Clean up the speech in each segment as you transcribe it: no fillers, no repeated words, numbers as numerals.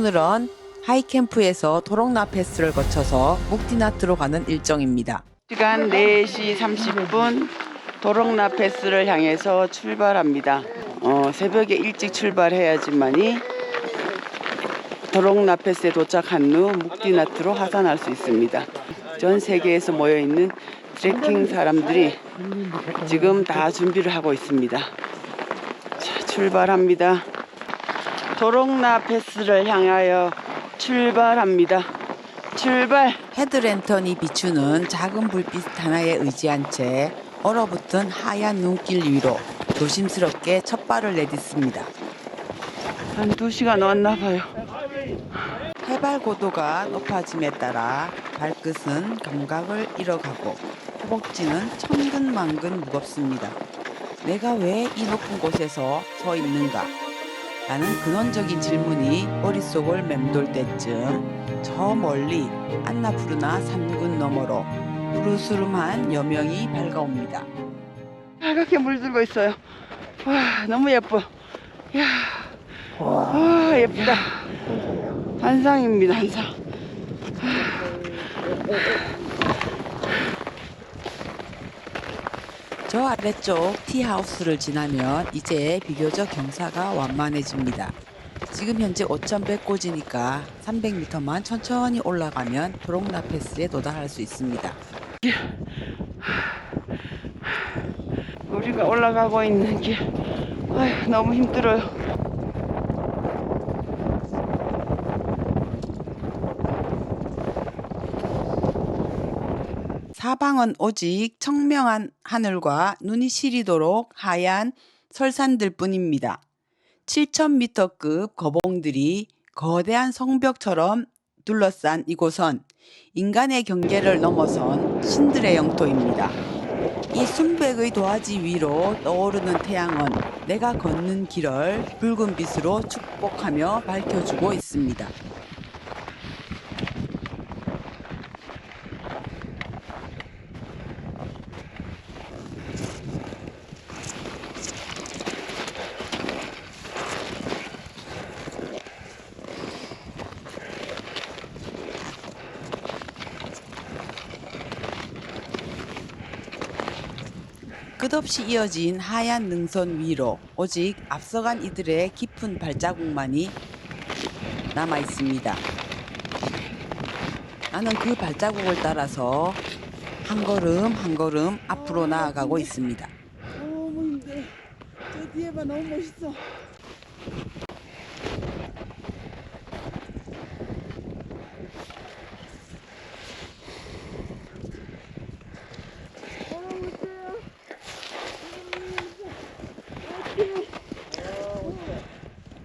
오늘은 하이캠프에서 도롱나 패스를 거쳐서 묵디나트로 가는 일정입니다. 시간 4시 30분 도롱나 패스를 향해서 출발합니다. 새벽에 일찍 출발해야지만이 도롱나 패스에 도착한 후 묵디나트로 하산할 수 있습니다. 전 세계에서 모여있는 트레킹 사람들이 지금 다 준비를 하고 있습니다. 자, 출발합니다. 도롱나 패스를 향하여 출발합니다. 출발! 헤드랜턴이 비추는 작은 불빛 하나에 의지한 채 얼어붙은 하얀 눈길 위로 조심스럽게 첫 발을 내딛습니다. 한 2시간 왔나 봐요. 해발 고도가 높아짐에 따라 발끝은 감각을 잃어가고 허벅지는 천근만근 무겁습니다. 내가 왜 이 높은 곳에서 서 있는가? 라는 근원적인 질문이 머릿속을 맴돌 때쯤 저 멀리 안나푸르나 산군 너머로 푸르스름한 여명이 밝아옵니다. 빨갛게 물들고 있어요. 와, 너무 예뻐. 이야, 와, 예쁘다. 환상입니다, 환상. 저 아래쪽 티하우스를 지나면 이제 비교적 경사가 완만해집니다. 지금 현재 5,100고지니까 300m만 천천히 올라가면 도롱나 패스에 도달할 수 있습니다. 우리가 올라가고 있는 길, 아휴, 너무 힘들어요. 사방은 오직 청명한 하늘과 눈이 시리도록 하얀 설산들 뿐입니다. 7,000m급 거봉들이 거대한 성벽처럼 둘러싼 이곳은 인간의 경계를 넘어선 신들의 영토입니다. 이 순백의 도화지 위로 떠오르는 태양은 내가 걷는 길을 붉은 빛으로 축복하며 밝혀주고 있습니다. 끝없이 이어진 하얀 능선 위로 오직 앞서간 이들의 깊은 발자국만이 남아 있습니다. 나는 그 발자국을 따라서 한 걸음 한 걸음 앞으로 나아가고 있습니다. 너무 힘들어. 저 뒤에 봐, 너무 멋있어.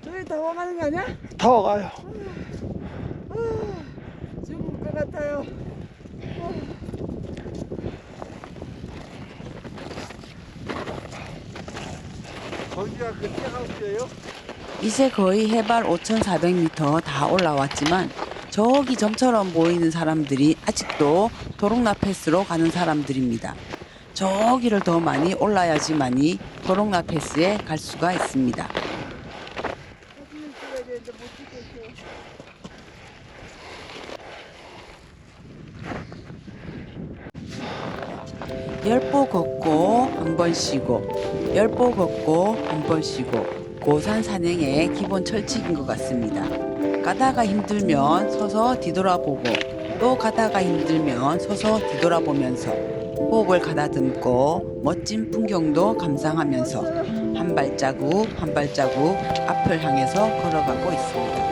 저기 다 와가는 거 아니야? 다 와가요. 죽을 것 같아요. 거기가 그 티하우스예요? 이제 거의 해발 5,400m 다 올라왔지만 저기 점처럼 보이는 사람들이 아직도 도롱나 패스로 가는 사람들입니다. 저기를 더 많이 올라야지만이 도롱나 패스에 갈 수가 있습니다. 열보 걷고 한 번 쉬고 열보 걷고 한 번 쉬고 고산 산행의 기본 철칙인 것 같습니다. 가다가 힘들면 서서 뒤돌아보고 또 가다가 힘들면 서서 뒤돌아보면서 호흡을 가다듬고 멋진 풍경도 감상하면서 한 발자국 한 발자국 앞을 향해서 걸어가고 있습니다.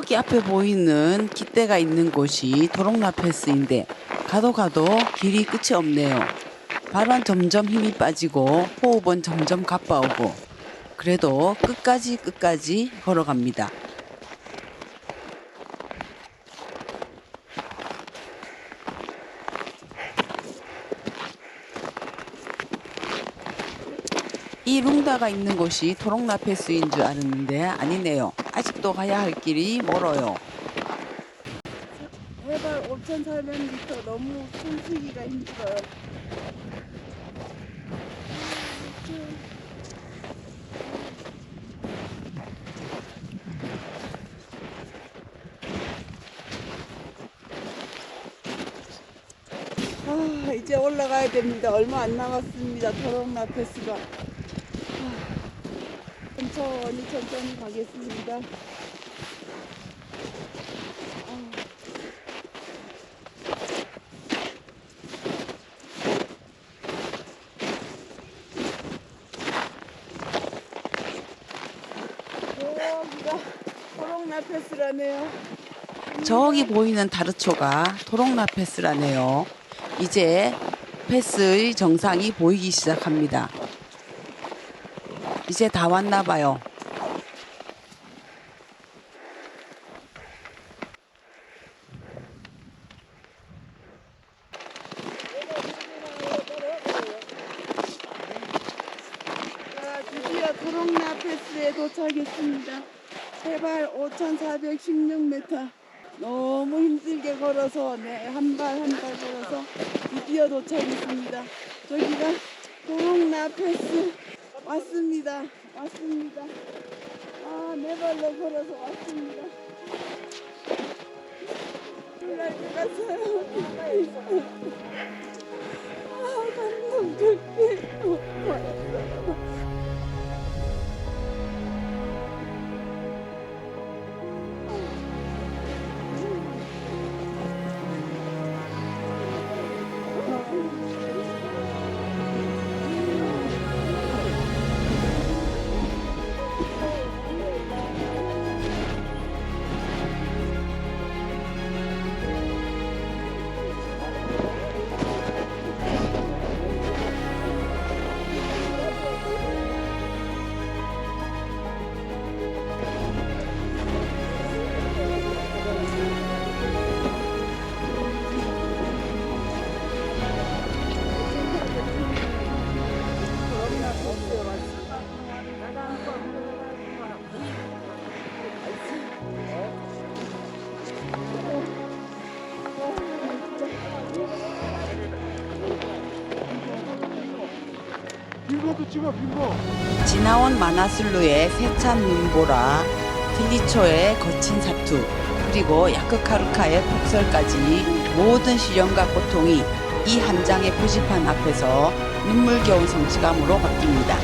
저기 앞에 보이는 깃대가 있는 곳이 도롱나 패스인데 가도 길이 끝이 없네요. 발은 점점 힘이 빠지고 호흡은 점점 가빠오고 그래도 끝까지 걸어갑니다. 이 룽다가 있는 곳이 도롱나 패스인 줄 알았는데 아니네요. 아직도 가야 할 길이 멀어요. 해발 5,400m 너무 숨쉬기가 힘들어요. 이제 올라가야 됩니다. 얼마 안 남았습니다. 도롱나 패스가. 천천히 가겠습니다. 여기가 도롱나 패스라네요. 저기 보이는 다르초가 도롱나 패스라네요. 이제 패스의 정상이 보이기 시작합니다. 이제 다 왔나 봐요. 드디어 도롱나 패스에 도착했습니다. 해발 5,416m. 너무 힘들게 걸어서 한 발 한 발 걸어서 드디어 도착했습니다. 저기가 도롱나 패스 왔습니다. 네 발로 걸어서 왔습니다. 놀랄 것 같아요. 감동적이에요. 빙고도 찍어 빙고. 지나온 마나슬루의 세찬 눈보라, 틸리초의 거친 사투, 그리고 야크카르카의 폭설까지 모든 시련과 고통이 이 한 장의 표지판 앞에서 눈물겨운 성취감으로 바뀝니다.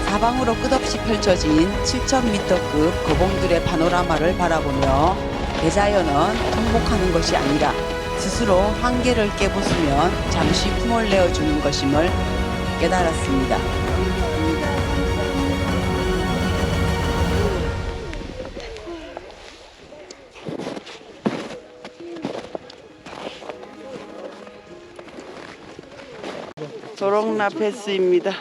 사방으로 끝없이 펼쳐진 7,000m급 거봉들의 파노라마를 바라보며 대자연은 통곡하는 것이 아니라 스스로 한계를 깨부수면 잠시 품을 내어주는 것임을 깨달았습니다. 도롱나 패스입니다.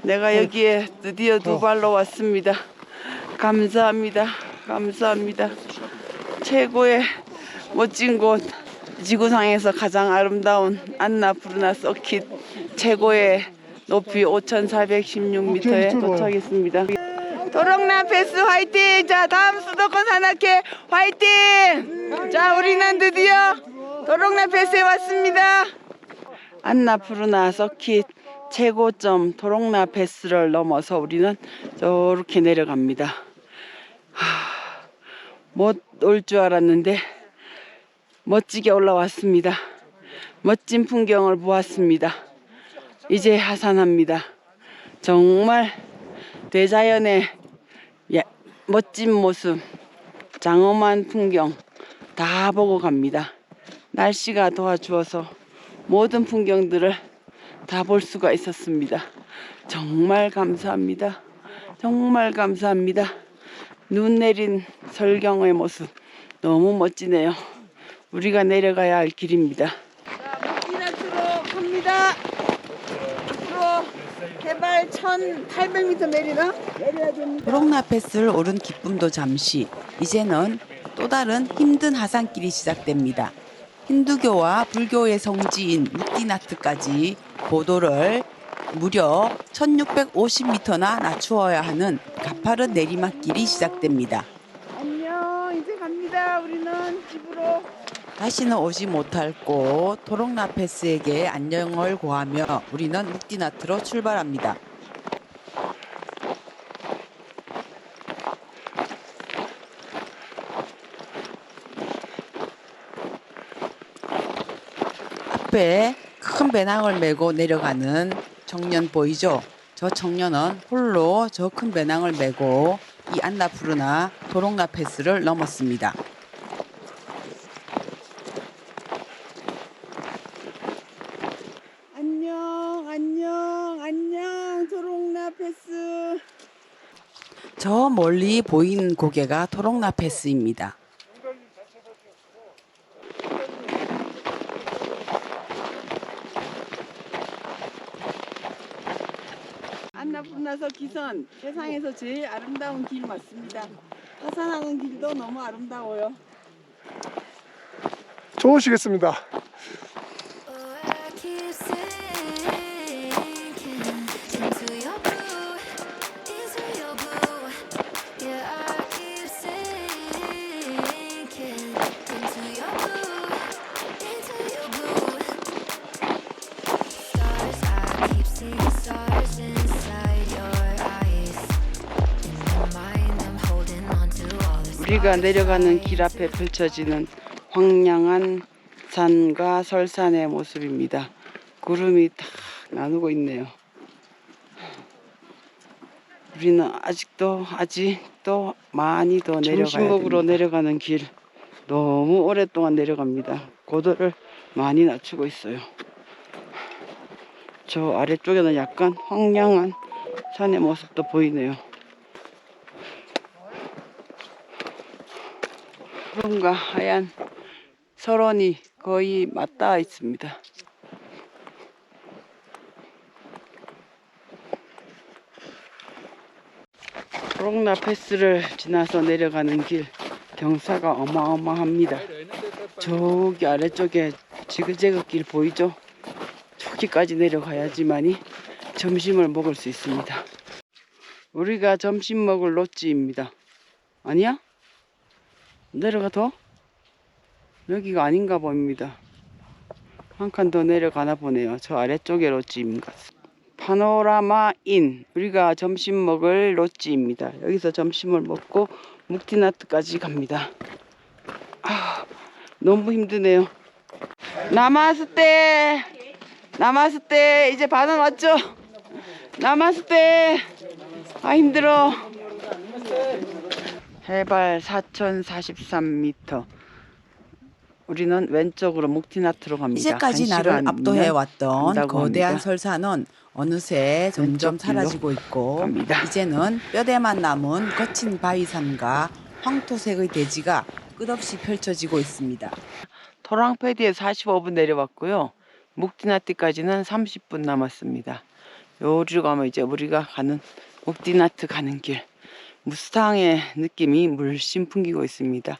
내가 여기에 드디어 두 발로 왔습니다. 감사합니다. 최고의 멋진 곳, 지구상에서 가장 아름다운 안나푸르나 서킷 최고의 높이 5,416m에 도착했습니다. 도롱나 패스 화이팅! 자, 다음 수도권 산악회 화이팅! 자, 우리는 드디어 도롱나 패스에 왔습니다. 안나푸르나 서킷 최고점 도롱나 패스를 넘어서 우리는 저렇게 내려갑니다. 못 올 줄 알았는데 멋지게 올라왔습니다. 멋진 풍경을 보았습니다. 이제 하산합니다. 정말 대자연의 멋진 모습, 장엄한 풍경 다 보고 갑니다. 날씨가 도와주어서 모든 풍경들을 다 볼 수가 있었습니다. 정말 감사합니다. 눈 내린 설경의 모습 너무 멋지네요. 우리가 내려가야 할 길입니다. 자, 묵디나트로 갑니다. 앞으로 해발 1800m 내리나? 내려야 됩니다. 도롱나 패스를 오른 기쁨도 잠시. 이제는 또 다른 힘든 하산길이 시작됩니다. 힌두교와 불교의 성지인 묵디나트까지 고도를 무려 1650m나 낮추어야 하는 가파른 내리막길이 시작됩니다. 안녕, 이제 갑니다. 우리는 집으로. 다시는 오지 못할 곳 도롱나 패스에게 안녕을 고하며 우리는 묵디나트로 출발합니다. 앞에 큰 배낭을 메고 내려가는 청년 보이죠? 저 청년은 홀로 저 큰 배낭을 메고 이 안나푸르나 도롱나 패스를 넘었습니다. 안녕, 안녕, 안녕, 도롱나 패스. 저 멀리 보이는 고개가 도롱나 패스입니다. 안나푸르나서 기선, 세상에서 제일 아름다운 길 맞습니다. 하산하는 길도 너무 아름다워요. 좋으시겠습니다. 우리가 내려가는 길 앞에 펼쳐지는 황량한 산과 설산의 모습입니다. 구름이 탁 나누고 있네요. 우리는 아직도 많이 더 내려가야 됩니다. 점심 먹으러 내려가는 길 너무 오랫동안 내려갑니다. 고도를 많이 낮추고 있어요. 저 아래쪽에는 약간 황량한 산의 모습도 보이네요. 구름과 하얀 설원이 거의 맞닿아 있습니다. 도롱나 패스를 지나서 내려가는 길 경사가 어마어마합니다. 저기 아래쪽에 지그재그 길 보이죠? 저기까지 내려가야지만이 점심을 먹을 수 있습니다. 우리가 점심 먹을 로지입니다. 아니야? 내려가 더? 여기가 아닌가 봅니다. 한 칸 더 내려가나 보네요. 저 아래쪽에 로지인 것 같습니다. 파노라마인, 우리가 점심 먹을 로지입니다. 여기서 점심을 먹고 묵디나트까지 갑니다. 너무 힘드네요. 나마스테 이제 반은 왔죠? 나마스테. 힘들어. 해발 4043m. 우리는 왼쪽으로 묵디나트로 갑니다. 이제까지 나를 압도해왔던 거대한 설산은 어느새 점점 왼쪽 길로 사라지고 있고 갑니다. 이제는 뼈대만 남은 거친 바위산과 황토색의 대지가 끝없이 펼쳐지고 있습니다. 토랑패디에 45분 내려왔고요. 묵디나트까지는 30분 남았습니다. 요리로 가면 이제 우리가 가는 묵디나트 가는 길. 무스탕의 느낌이 물씬 풍기고 있습니다.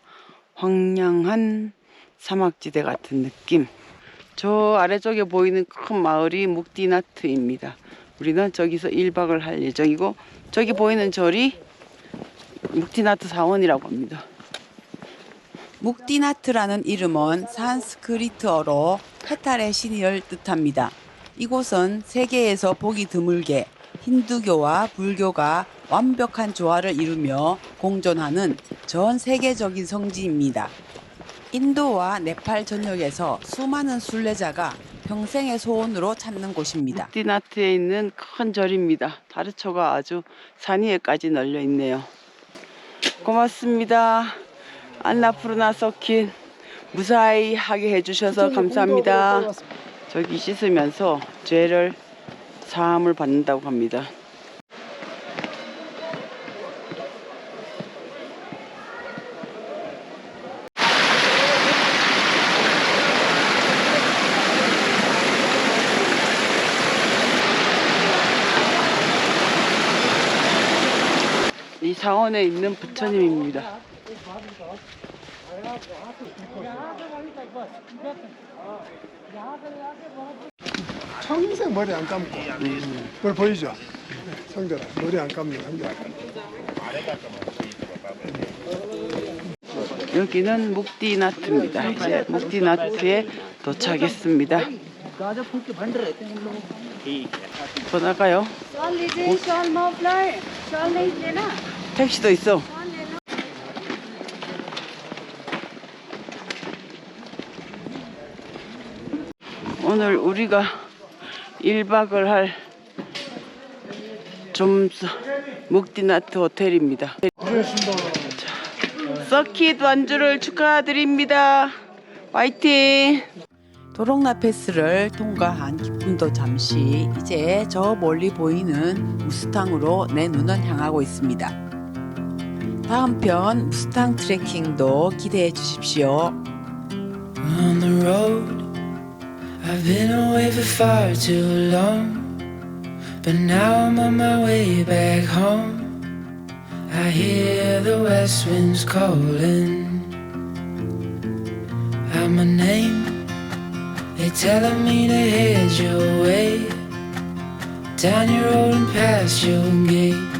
황량한 사막지대 같은 느낌. 저 아래쪽에 보이는 큰 마을이 묵디나트입니다. 우리는 저기서 1박을 할 예정이고 저기 보이는 절이 묵디나트 사원이라고 합니다. 묵디나트라는 이름은 산스크리트어로 페탈의 신을 뜻합니다. 이곳은 세계에서 보기 드물게 힌두교와 불교가 완벽한 조화를 이루며 공존하는 전 세계적인 성지입니다. 인도와 네팔 전역에서 수많은 순례자가 평생의 소원으로 찾는 곳입니다. 묵디나트에 있는 큰 절입니다. 다르초가 아주 산 위에까지 널려 있네요. 고맙습니다. 안나푸르나 섞인 무사히 하게 해주셔서 감사합니다. 저기 씻으면서 죄를 사함을 받는다고 합니다. 창원에 있는 부처님입니다. 평생 머리 안 감고. 그걸 보이죠? 성들아, 머리 안 감는 한게. 여기는 묵디나트입니다. 이제 묵디나트에 도착했습니다. 번화가요. 택시도 있어. 오늘 우리가 1박을 할 좀스 묵디나트 호텔입니다. 서킷 완주를 축하드립니다. 화이팅! 도롱나 패스를 통과한 기쁨도 잠시 이제 저 멀리 보이는 무스탕으로 내 눈은 향하고 있습니다. 다음 편 무스탕 트레킹도 기대해 주십시오. On the road, I've been away for far too long, but now I'm on my way back home. I hear the west winds calling out my name. They're telling me to head your way, down your road and past your gates.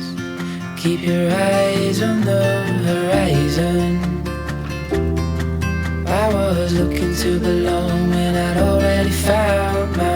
Keep your eyes on the horizon. I was looking to belong when I'd already found my